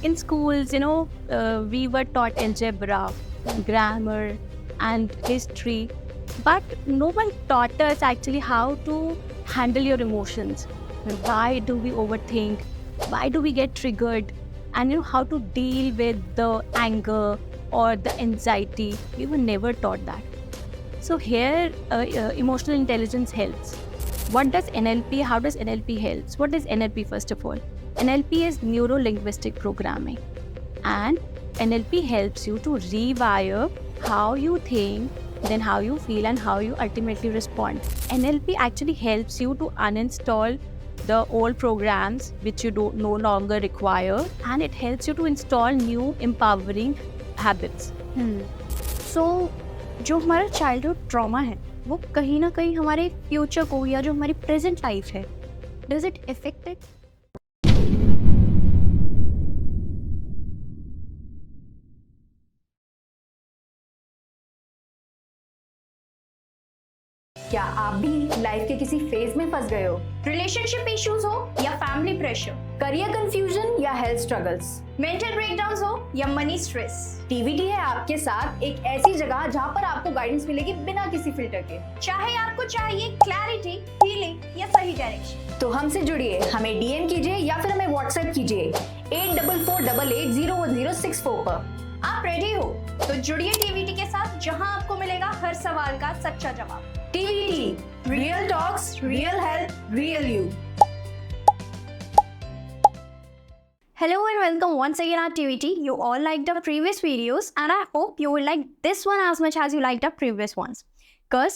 In schools, we were taught algebra, grammar, and history, but no one taught us actually how to handle your emotions. Why do we overthink? Why do we get triggered? And how to deal with the anger or the anxiety. We were never taught that. So here, emotional intelligence helps. What does NLP? How does NLP helps? What is NLP first of all? NLP is neuro linguistic programming, and NLP helps you to rewire how you think, then how you feel, and how you ultimately respond. NLP actually helps you to uninstall the old programs which you no longer require, and it helps you to install new empowering habits. सो जो हमारा childhood trauma है वो कहीं ना कहीं हमारे future को या जो हमारी प्रेजेंट लाइफ है डज इट इफेक्ट इट? क्या आप भी लाइफ के किसी फेज में फंस गए हो? रिलेशनशिप इश्यूज हो या फैमिली प्रेशर, करियर कंफ्यूजन या हेल्थ स्ट्रगल्स, मेंटल ब्रेकडाउन्स हो या मनी स्ट्रेस, टीवीटी है आपके साथ एक ऐसी जगह जहां पर आपको गाइडेंस मिलेगी बिना किसी फिल्टर के। चाहे आपको चाहिए क्लैरिटी, हीलिंग या सही डायरेक्शन, तो हमसे जुड़िए, हमें डीएम कीजिए या फिर हमें व्हाट्सएप कीजिए 8448801064 पर। आप रेडी हो तो जुड़िए टीवीटी के साथ, जहां आपको मिलेगा हर सवाल का सच्चा जवाब। TVT, real talks, real help, real you. Hello and welcome once again at TVT. You all liked our previous videos and I hope you will like this one as much as you liked our previous ones. Because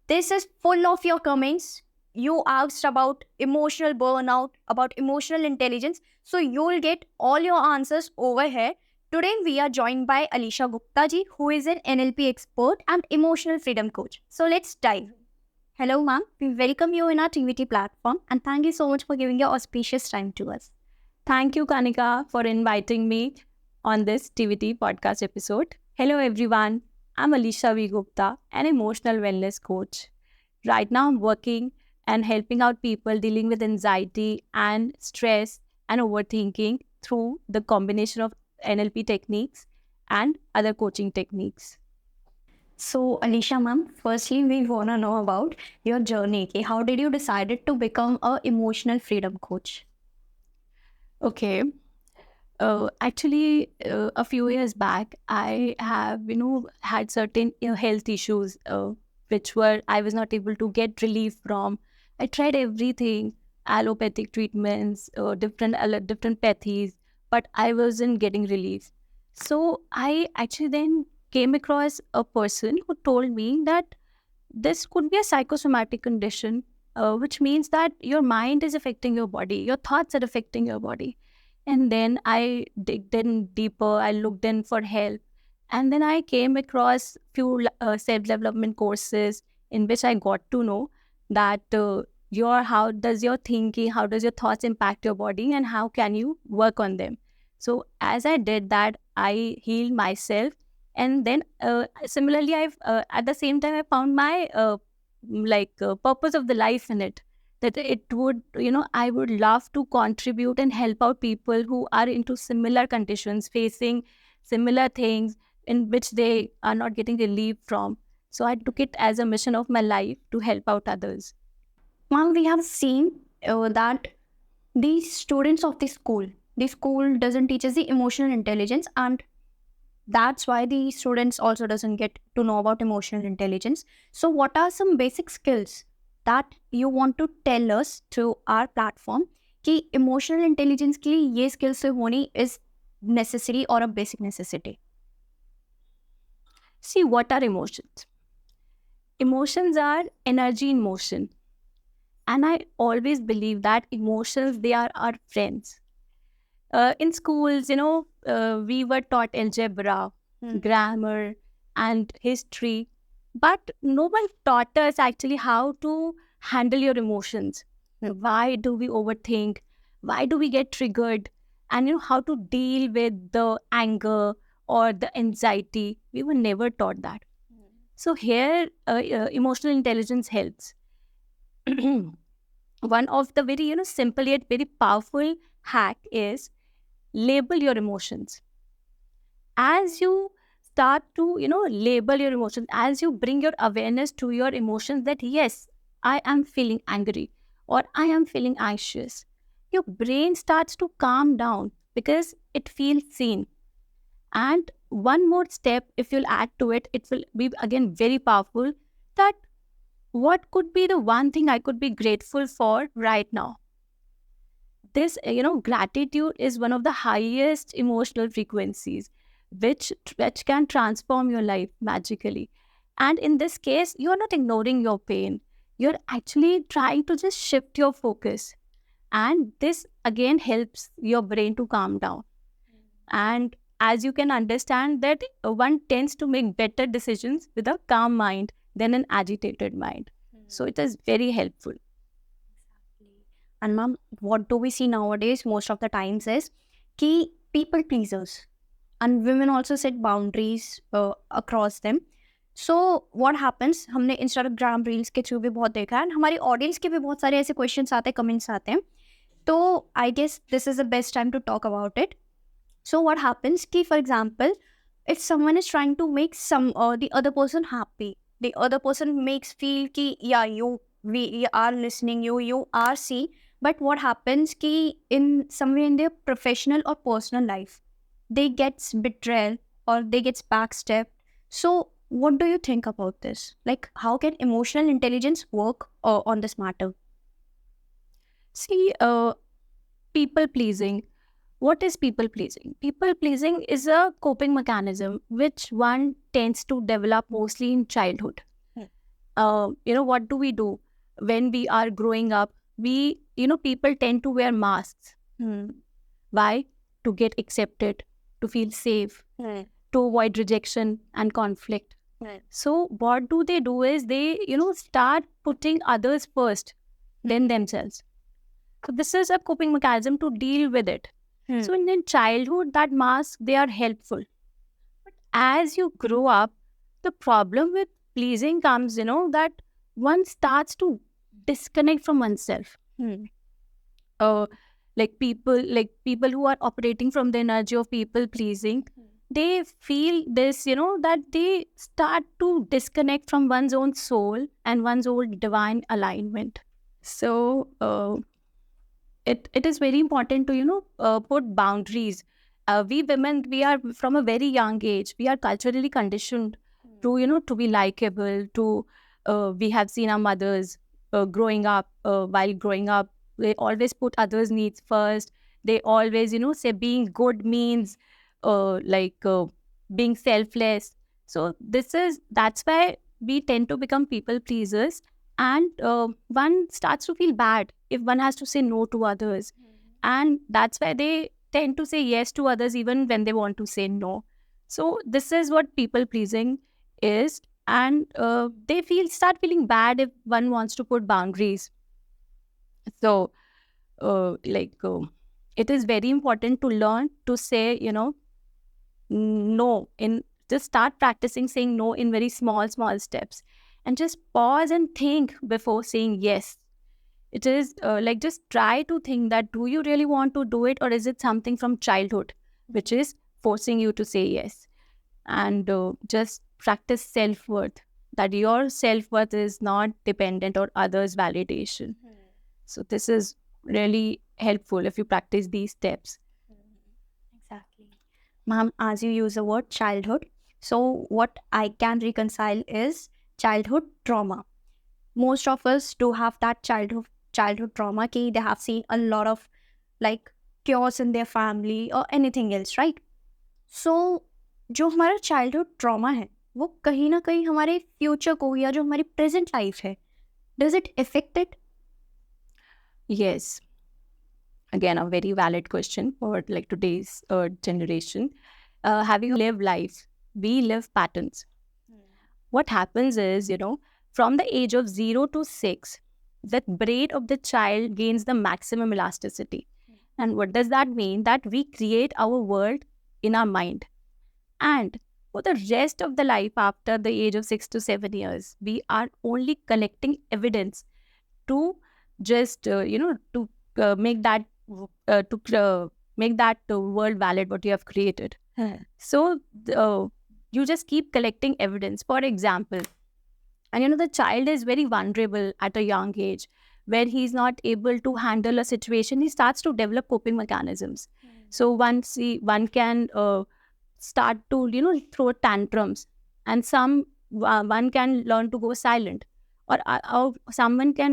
this is full of your comments. You asked about emotional burnout, about emotional intelligence. So you will get all your answers over here. Today we are joined by Alisha Gupta ji, who is an NLP expert and emotional freedom coach. So let's dive. Hello ma'am, we welcome you in our TVT platform and thank you so much for giving your auspicious time to us. Thank you, Kanika, for inviting me on this TVT podcast episode. Hello, everyone. I'm Alisha V. Gupta, an emotional wellness coach. Right now, I'm working and helping out people dealing with anxiety and stress and overthinking through the combination of NLP techniques and other coaching techniques. So, Alisha ma'am, firstly, we want to know about your journey. How did you decide to become an emotional freedom coach? Okay. Actually, a few years back, I have, had certain health issues which were I was not able to get relief from. I tried everything, allopathic treatments, different pathies, but I wasn't getting relief. So I actually then came across a person who told me that this could be a psychosomatic condition, which means that your mind is affecting your body, your thoughts are affecting your body. And then I digged in deeper, I looked in for help. And then I came across few self-development courses in which I got to know that how does your thinking, how does your thoughts impact your body and how can you work on them. So as I did that, I healed myself. And then similarly, I've at the same time, I found my purpose of the life in it, that it would, I would love to contribute and help out people who are into similar conditions, facing similar things in which they are not getting relief from. So I took it as a mission of my life to help out others. Ma'am, we have seen that the students of the school doesn't teach us the emotional intelligence, and that's why the students also doesn't get to know about emotional intelligence. So what are some basic skills that you want to tell us through our platform कि emotional intelligence के लिए ये skills से होनी is necessary or a basic necessity? See, what are emotions? Emotions are energy in motion. And I always believe that emotions, they are our friends. In schools, we were taught algebra, grammar, and history, but no one taught us actually how to handle your emotions. Why do we overthink? Why do we get triggered? And how to deal with the anger or the anxiety. We were never taught that. So here, emotional intelligence helps. One of the very simple yet very powerful hack is label your emotions. As you start to, label your emotions, as you bring your awareness to your emotions that yes, I am feeling angry or I am feeling anxious, your brain starts to calm down because it feels seen. And one more step, if you'll add to it, it will be again very powerful, that what could be the one thing I could be grateful for right now? This, gratitude is one of the highest emotional frequencies, which can transform your life magically. And in this case, you're not ignoring your pain. You're actually trying to just shift your focus. And this again helps your brain to calm down. And as you can understand that one tends to make better decisions with a calm mind than an agitated mind. So it is very helpful. And ma'am, what do we see nowadays most of the times is कि people pleasers and women also set boundaries across them. So what happens, हमने Instagram reels के through भी बहुत देखा है, हमारी audience के भी बहुत सारे ऐसे questions आते हैं, comments आते हैं. तो I guess this is the best time to talk about it. So what happens कि for example, if someone is trying to make the other person happy, the other person makes feel कि yeah, we are listening, you are seen. But what happens ki in some way in their professional or personal life, they gets betrayal or they gets backstabbed. So what do you think about this? Like, how can emotional intelligence work on this matter? See, people pleasing. What is people pleasing? People pleasing is a coping mechanism which one tends to develop mostly in childhood. What do we do when we are growing up? People tend to wear masks. Why? To get accepted, to feel safe, to avoid rejection and conflict. So what do they do is they, start putting others first, then themselves. So this is a coping mechanism to deal with it. So in childhood, that mask, they are helpful. But as you grow up, the problem with pleasing comes, that one starts to disconnect from oneself. Like people who are operating from the energy of people pleasing, they feel this, that they start to disconnect from one's own soul and one's own divine alignment. So it is very important to put boundaries. We women, we are from a very young age, we are culturally conditioned to to be likable, to we have seen our mothers growing up, while growing up, they always put others' needs first. They always, say being good means being selfless. So that's why we tend to become people pleasers, and one starts to feel bad if one has to say no to others. And that's why they tend to say yes to others even when they want to say no. So this is what people pleasing is. And they start feeling bad if one wants to put boundaries. So it is very important to learn to say, no, in just start practicing saying no in very small steps, and just pause and think before saying yes. It is just try to think that do you really want to do it, or is it something from childhood which is forcing you to say yes? And just practice self-worth, that your self-worth is not dependent on others' validation. So this is really helpful if you practice these steps. Exactly. Ma'am, as you use the word childhood, so what I can reconcile is childhood trauma. Most of us do have that childhood trauma कि they have seen a lot of like chaos in their family or anything else, right? So जो हमारा childhood trauma है वो कहीं ना कहीं हमारे future को या जो हमारी प्रेजेंट लाइफ है, does it affect it? Yes. Again, a very valid question for like today's generation. Have you lived life? We live patterns. What happens is, from the age of 0 to 6, the brain of the child gains the maximum elasticity. And what does that mean? That we create our world in our mind. And for the rest of the life after the age of 6 to 7 years, we are only collecting evidence to just, to make that, make that world valid what you have created. So you just keep collecting evidence. For example, and the child is very vulnerable at a young age. When he's not able to handle a situation, he starts to develop coping mechanisms. So one can start to throw tantrums, and one can learn to go silent, or someone can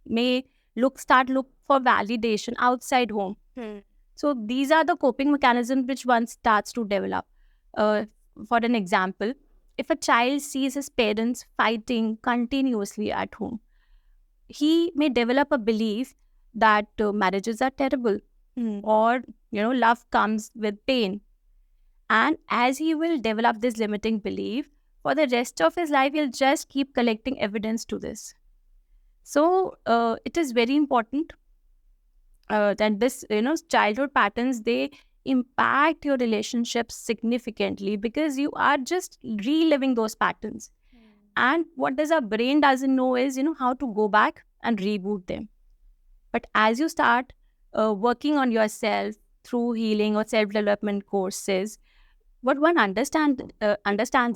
may look for validation outside home. So these are the coping mechanisms which one starts to develop. For an example, if a child sees his parents fighting continuously at home, he may develop a belief that marriages are terrible, or love comes with pain. And as he will develop this limiting belief, for the rest of his life, he'll just keep collecting evidence to this. So it is very important that this, childhood patterns, they impact your relationships significantly, because you are just reliving those patterns. And what does our brain doesn't know is, how to go back and reboot them. But as you start working on yourself through healing or self-development courses, what one understands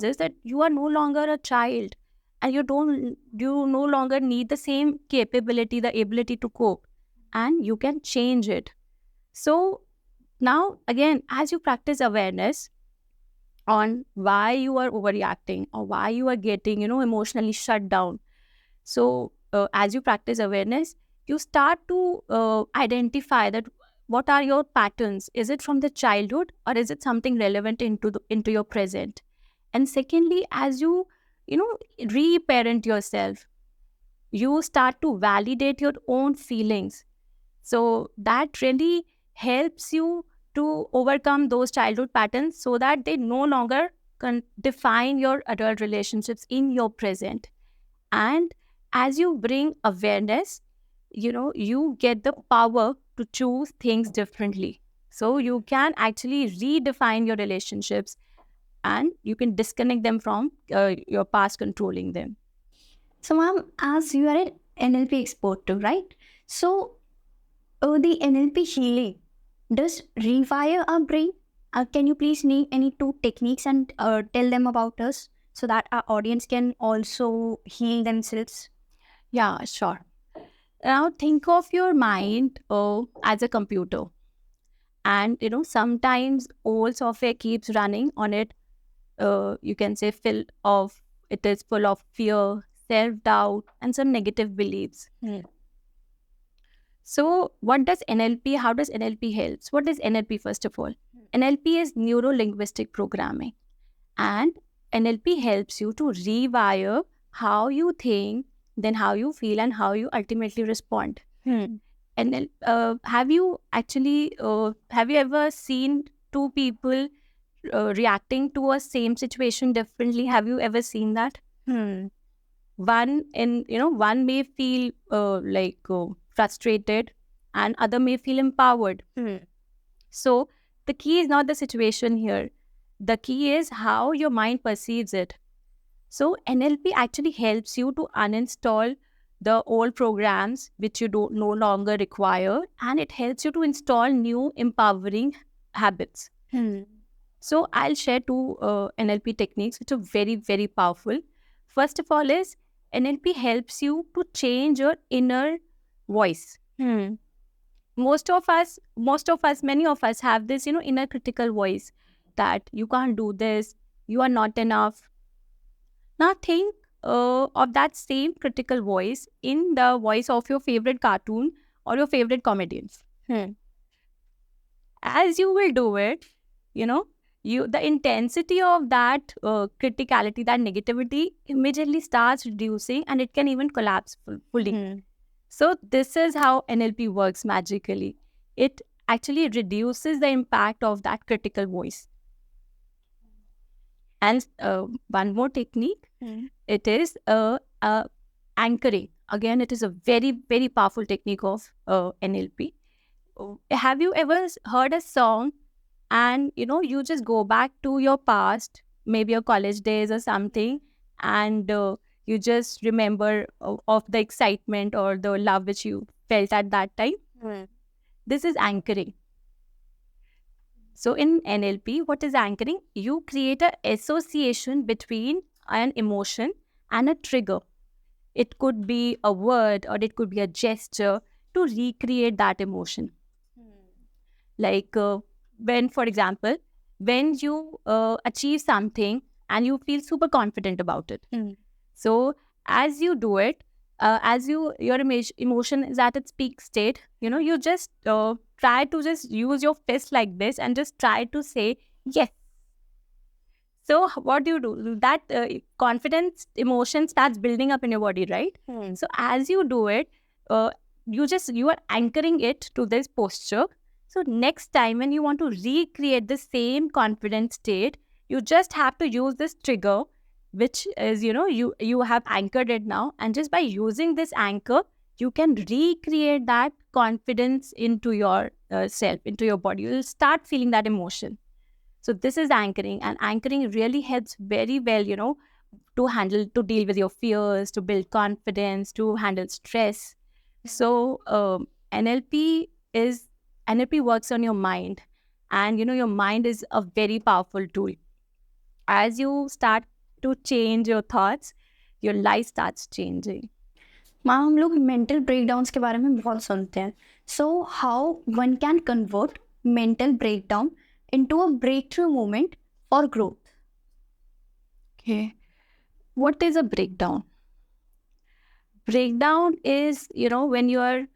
is that you are no longer a child, and you no longer need the same capability, the ability to cope, and you can change it. So now again, as you practice awareness on why you are overreacting or why you are getting emotionally shut down, so as you practice awareness, you start to identify that what are your patterns. Is it from the childhood, or is it something relevant into your present? And secondly, as you reparent yourself, you start to validate your own feelings. So that really helps you to overcome those childhood patterns, so that they no longer can define your adult relationships in your present. And as you bring awareness, you get the power to choose things differently. So you can actually redefine your relationships, and you can disconnect them from your past controlling them. So, ma'am, as you are an NLP expert too, right? So, the NLP healing does rewire our brain. Can you please name any 2 techniques and tell them about us, so that our audience can also heal themselves? Yeah, sure. Now think of your mind as a computer, and sometimes old software keeps running on it. You can say it is full of fear, self-doubt, and some negative beliefs. So what does NLP, how does NLP help? What is NLP first of all? NLP is neuro-linguistic programming, and NLP helps you to rewire how you think, then how you feel, and how you ultimately respond. And have you ever seen 2 people reacting to a same situation differently? Have you ever seen that? One may feel frustrated, and other may feel empowered. So the key is not the situation here. The key is how your mind perceives it. So NLP actually helps you to uninstall the old programs which you no longer require, and it helps you to install new empowering habits. So I'll share 2 NLP techniques which are very, very powerful. First of all is NLP helps you to change your inner voice. Many of us have this, inner critical voice that you can't do this, you are not enough. Now think of that same critical voice in the voice of your favorite cartoon or your favorite comedians. As you will do it, the intensity of that criticality, that negativity immediately starts reducing, and it can even collapse fully. So this is how NLP works magically. It actually reduces the impact of that critical voice. And one more technique, it is anchoring. Again, it is a very, very powerful technique of NLP. Have you ever heard a song and you just go back to your past, maybe your college days or something, and you just remember of the excitement or the love which you felt at that time? This is anchoring. So in NLP, what is anchoring? You create an association between an emotion and a trigger. It could be a word or it could be a gesture to recreate that emotion. Like when, for example, when you achieve something and you feel super confident about it. So as you do it, as your emotion is at its peak state, you just try to just use your fist like this and just try to say yes. So what do? That confidence emotion starts building up in your body, right? So as you do it, uh, you are anchoring it to this posture. So next time when you want to recreate the same confident state, you just have to use this trigger, which is you have anchored it now, and just by using this anchor, you can recreate that confidence into your self, into your body. You'll start feeling that emotion. So this is anchoring, and anchoring really helps very well, to deal with your fears, to build confidence, to handle stress. So NLP works on your mind, and your mind is a very powerful tool. As you start to change your thoughts, your life starts changing. Ma'am हम लोग mental breakdowns के बारे में बहुत सुनते हैं. So how one can convert mental breakdown into a breakthrough moment for growth? Okay. What is a breakdown? Breakdown is, when your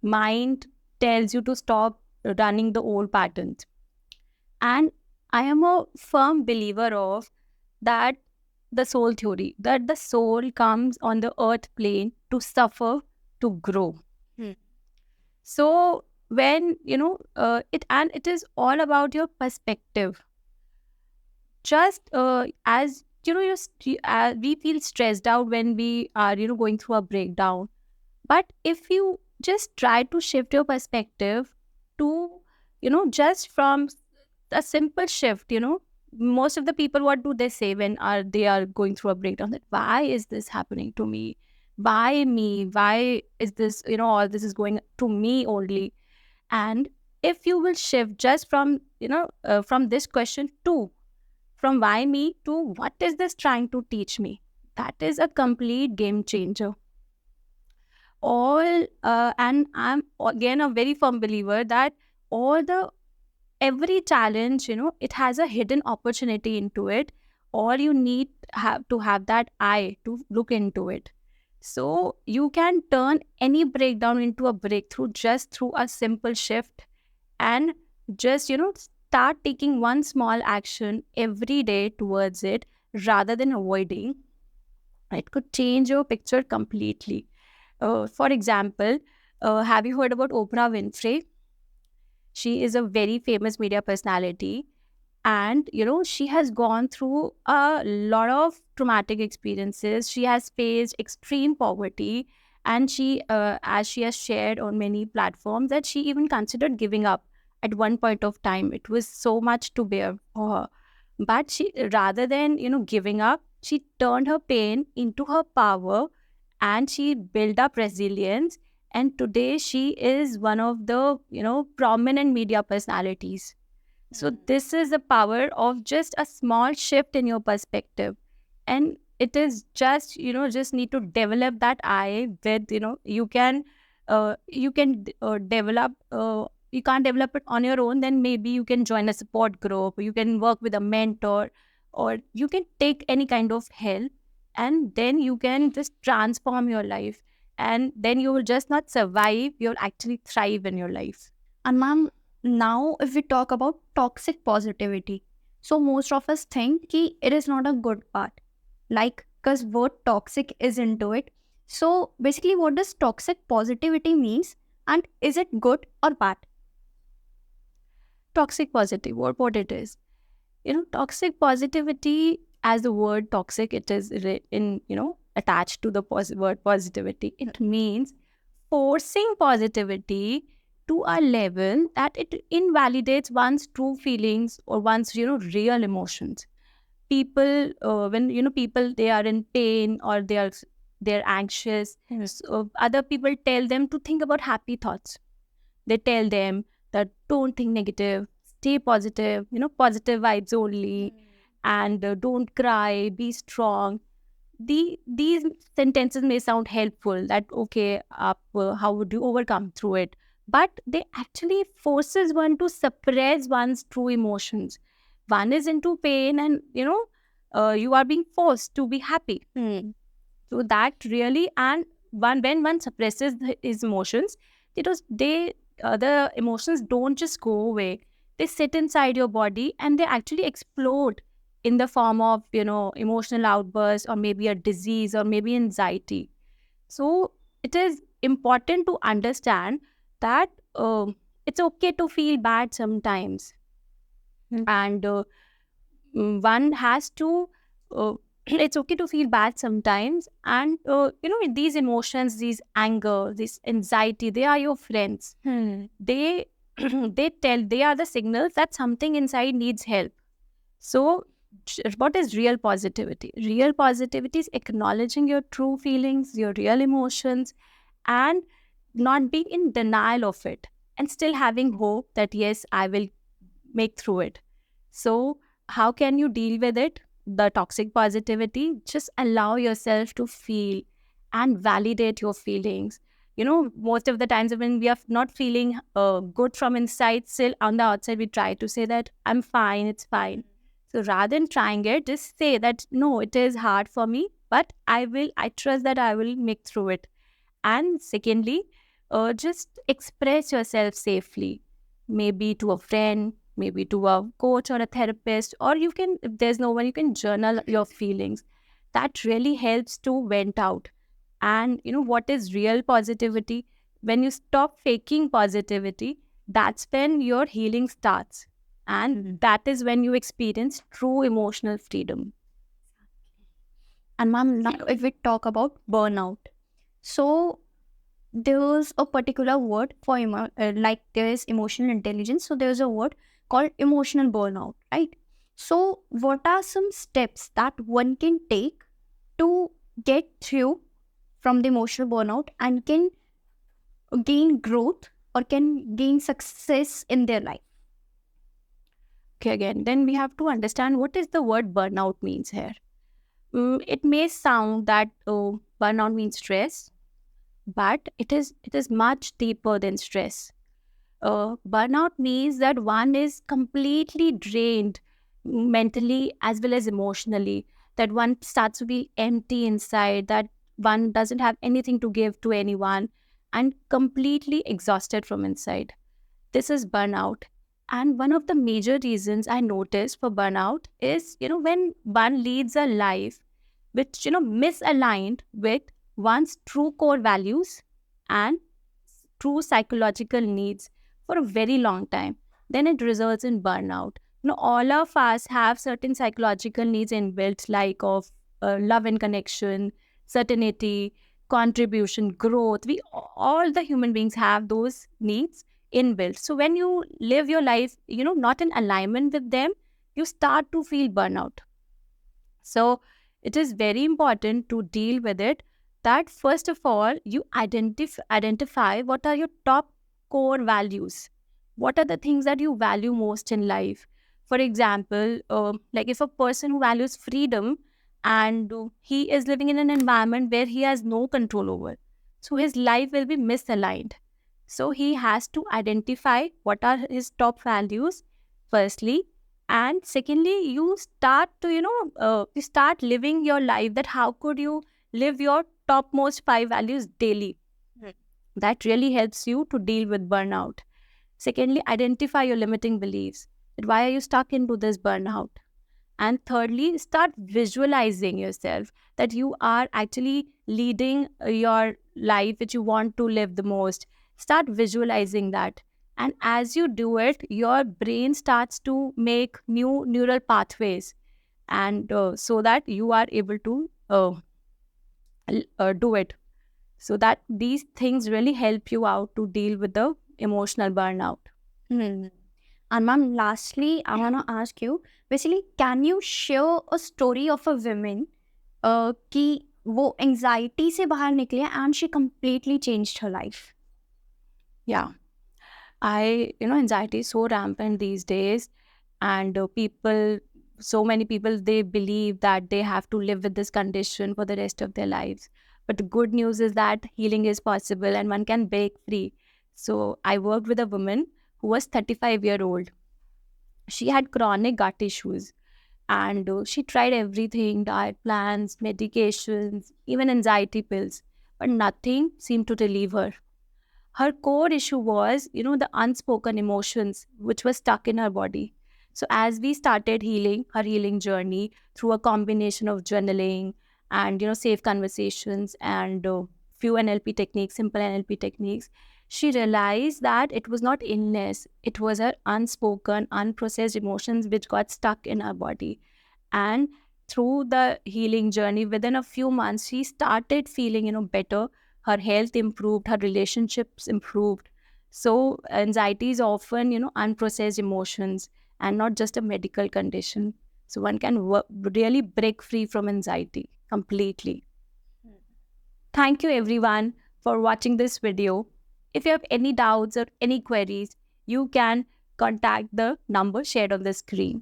mind tells you to stop running the old patterns. And I am a firm believer of that, the soul theory, that the soul comes on the earth plane to suffer, to grow. So when it is all about your perspective. Just as we feel stressed out when we are going through a breakdown, but if you just try to shift your perspective to just from a simple shift, most of the people, what do they say when they are going through a breakdown? That why is this happening to me? Why me? Why is this, all this is going to me only? And if you will shift just from from this question to from why me to what is this trying to teach me, that is a complete game changer. And I'm again a very firm believer that every challenge, it has a hidden opportunity into it. Or you need to have that eye to look into it. So you can turn any breakdown into a breakthrough just through a simple shift, and just start taking one small action every day towards it rather than avoiding. It could change your picture completely. For example, have you heard about Oprah Winfrey? She is a very famous media personality, and she has gone through a lot of traumatic experiences. She has faced extreme poverty, and she as she has shared on many platforms, that she even considered giving up at one point of time. It was so much to bear for her, but she, rather than giving up, she turned her pain into her power, and she built up resilience. And today she is one of the prominent media personalities. So this is the power of just a small shift in your perspective. And it is just, just need to develop that eye with, you can develop, you can't develop it on your own, then maybe you can join a support group, you can work with a mentor, or you can take any kind of help, and then you can just transform your life. And then you will just not survive, you'll actually thrive in your life. And ma'am, now if we talk about toxic positivity, so most of us think ki it is not a good part, like because word toxic is into it. So basically, what does toxic positivity means, and is it good or bad? Toxic positive, what it is? Toxic positivity, as the word toxic, it is attached to the word positivity. It means forcing positivity to a level that it invalidates one's true feelings or one's real emotions. People, when people, they are in pain or they're anxious, so other people tell them to think about happy thoughts. They tell them that don't think negative, stay positive, positive vibes only, and don't cry, be strong. These sentences may sound helpful, that okay, how would you overcome through it, but they actually forces one to suppress one's true emotions. One is into pain, and you are being forced to be happy. So that really, and when one suppresses his emotions, the emotions don't just go away. They sit inside your body, and they actually explode in the form of emotional outbursts, or maybe a disease, or maybe anxiety. So it is important to understand that it's okay to feel bad sometimes, and one has to it's okay to feel bad sometimes, and these emotions, these anger, this anxiety, they are your friends. They they are the signals that something inside needs help. So what is real positivity? Real positivity is acknowledging your true feelings, your real emotions, and not being in denial of it, and still having hope that yes, I will make through it. So how can you deal with it? The toxic positivity, just allow yourself to feel and validate your feelings. Most of the times when we are not feeling good from inside, still on the outside we try to say that I'm fine, it's fine. So rather than trying it, just say that no, it is hard for me, but I trust that I will make through it. And secondly, just express yourself safely, maybe to a friend, maybe to a coach or a therapist, or you can, if there's no one, you can journal your feelings. That really helps to vent out. And what is real positivity? When you stop faking positivity, that's when your healing starts. And that is when you experience true emotional freedom. And ma'am, now if we talk about burnout, so there's a particular word for like there is emotional intelligence, so there's a word called emotional burnout, right? So what are some steps that one can take to get through from the emotional burnout and can gain growth or can gain success in their life? Okay, again, then we have to understand what is the word burnout means here. It may sound that burnout means stress, but it is much deeper than stress. Burnout means that one is completely drained mentally as well as emotionally, that one starts to be empty inside, that one doesn't have anything to give to anyone, and completely exhausted from inside. This is burnout. And one of the major reasons I noticed for burnout is, when one leads a life which, misaligned with one's true core values and true psychological needs for a very long time, then it results in burnout. All of us have certain psychological needs inbuilt, like of love and connection, certainty, contribution, growth. We all the human beings have those needs inbuilt. So when you live your life, not in alignment with them, you start to feel burnout. So it is very important to deal with it, that first of all, you identify what are your top core values. What are the things that you value most in life? For example, like if a person who values freedom, and he is living in an environment where he has no control over, so his life will be misaligned. So he has to identify what are his top values, firstly, and secondly, you start to you start living your life, that how could you live your topmost 5 values daily. That really helps you to deal with burnout. Secondly, identify your limiting beliefs, that why are you stuck into this burnout. And thirdly, start visualizing yourself, that you are actually leading your life which you want to live the most. Start visualizing that. And as you do it, your brain starts to make new neural pathways, and so that you are able to do it. So that these things really help you out to deal with the emotional burnout. Hmm. And ma'am, lastly, I want to ask you, basically, can you share a story of a woman कि वो anxiety से बाहर निकली and she completely changed her life? Yeah. Anxiety is so rampant these days, and so many people, they believe that they have to live with this condition for the rest of their lives. But the good news is that healing is possible and one can break free. So I worked with a woman who was 35-year-old. She had chronic gut issues, and she tried everything: diet plans, medications, even anxiety pills, but nothing seemed to relieve her. Her core issue was, the unspoken emotions which were stuck in her body. So as we started healing her healing journey through a combination of journaling and, safe conversations and few NLP techniques, simple NLP techniques, she realized that it was not illness, it was her unspoken, unprocessed emotions which got stuck in her body. And through the healing journey, within a few months, she started feeling, better. Her health improved, her relationships improved. So anxiety is often, unprocessed emotions and not just a medical condition. So one can really break free from anxiety completely. Thank you everyone for watching this video. If you have any doubts or any queries, you can contact the number shared on the screen.